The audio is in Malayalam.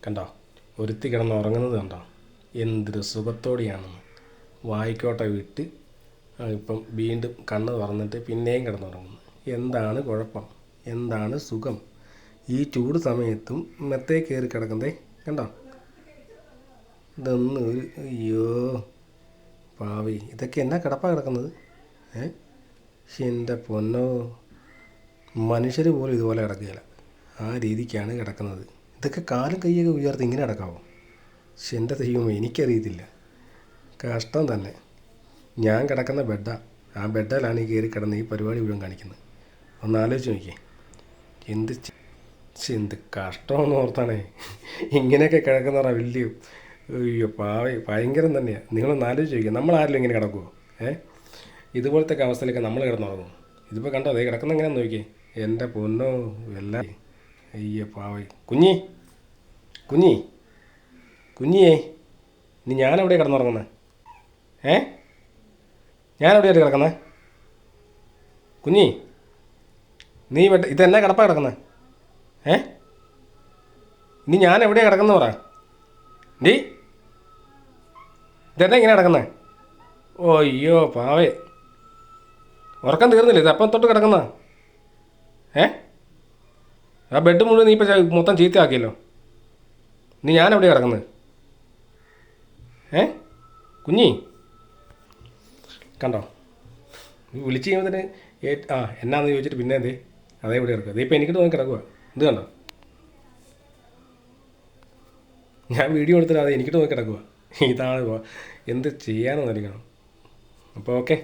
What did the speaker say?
കണ്ടോ, ഒരുത്തി കിടന്ന് ഉറങ്ങുന്നത് കണ്ടോ, എന്തൊരു സുഖത്തോടെയാണെന്ന്. വായിക്കോട്ടെ വിട്ട് ഇപ്പം വീണ്ടും കണ്ണ് തുറന്നിട്ട് പിന്നെയും കിടന്നുറങ്ങുന്നു. എന്താണ് കുഴപ്പം? എന്താണ് സുഖം? ഈ ചൂട് സമയത്തും മെത്തേ കയറി കിടക്കുന്നതേ കണ്ടോ. ഇതൊന്നും ഒരു അയ്യോ പാവി, ഇതൊക്കെ എന്നാ കിടപ്പാണ് കിടക്കുന്നത്? പക്ഷെ എൻ്റെ പൊന്നോ, മനുഷ്യർ പോലും ഇതുപോലെ കിടക്കുകയില്ല, ആ രീതിക്കാണ് കിടക്കുന്നത്. ഇതൊക്കെ കാലും കൈയൊക്കെ ഉയർത്തി ഇങ്ങനെ കിടക്കാവോ? പക്ഷെ എൻ്റെ ദൈവമേ, എനിക്കറിയത്തില്ല. കഷ്ടം തന്നെ. ഞാൻ കിടക്കുന്ന ബെഡാണ്, ആ ബെഡിലാണ് ഈ കയറി കിടന്ന് ഈ പരിപാടി മുഴുവൻ കാണിക്കുന്നത്. ഒന്ന് ആലോചിച്ച് നോക്കിയേ, എന്ത് കഷ്ടമെന്ന് ഓർത്താണേ ഇങ്ങനെയൊക്കെ കിടക്കുന്നവരാ വലിയ. അയ്യോ പാവ, ഭയങ്കരം തന്നെയാണ്. നിങ്ങളൊന്ന് ആലോചിച്ച് നോക്കിയാൽ നമ്മളാരെങ്കിലും ഇങ്ങനെ കിടക്കുമോ? ഇതുപോലത്തെ അവസ്ഥയിലൊക്കെ നമ്മൾ കിടന്നുറങ്ങും. ഇതിപ്പോൾ കണ്ടോ, അതേ കിടക്കുന്ന എങ്ങനെയാണെന്ന് നോക്കിയേ. എൻ്റെ പൊന്നോ എല്ലാം. അയ്യോ പാവ. കുഞ്ഞി കുഞ്ഞി കുഞ്ഞിയേ, ഇനി ഞാനെവിടെയാണ് കിടന്നുറങ്ങുന്നത്? ഞാനെവിടെയാണ് കിടക്കുന്നത്? കുഞ്ഞി, നീ ഇതെന്നാ കിടപ്പാണ് കിടക്കുന്നത്? ഇനി ഞാൻ എവിടെയാണ് കിടക്കുന്നത് പറ. ഡീ, ഇതെന്നാ ഇങ്ങനെ കിടക്കുന്നത്? ഓ അയ്യോ പാവേ, ഉറക്കം തീർന്നില്ല, ഇത് അപ്പം തൊട്ട് കിടക്കുന്ന. ആ ബെഡ് മുഴുവൻ നീ ഇപ്പം മൊത്തം ചീത്തയാക്കിയല്ലോ. നീ ഞാൻ എവിടെയാണ് കിടക്കുന്നത്? കുഞ്ഞി, കണ്ടോ, വിളിച്ച് കഴിയുമ്പോൾ എന്നാന്ന് ചോദിച്ചിട്ട് പിന്നെ എന്തേ അതേവിടെ കിടക്കുക. ഇതിപ്പോൾ എനിക്കിട്ട് നോക്കി കിടക്കുക. ഇത് കണ്ടോ, ഞാൻ വീഡിയോ എടുത്തിട്ട് അത് എനിക്കിട്ട് നോക്കി കിടക്കുക. ഇതാണ് എന്ത് ചെയ്യാനെന്ന് അറിയിക്കണം. അപ്പോൾ ഓക്കെ.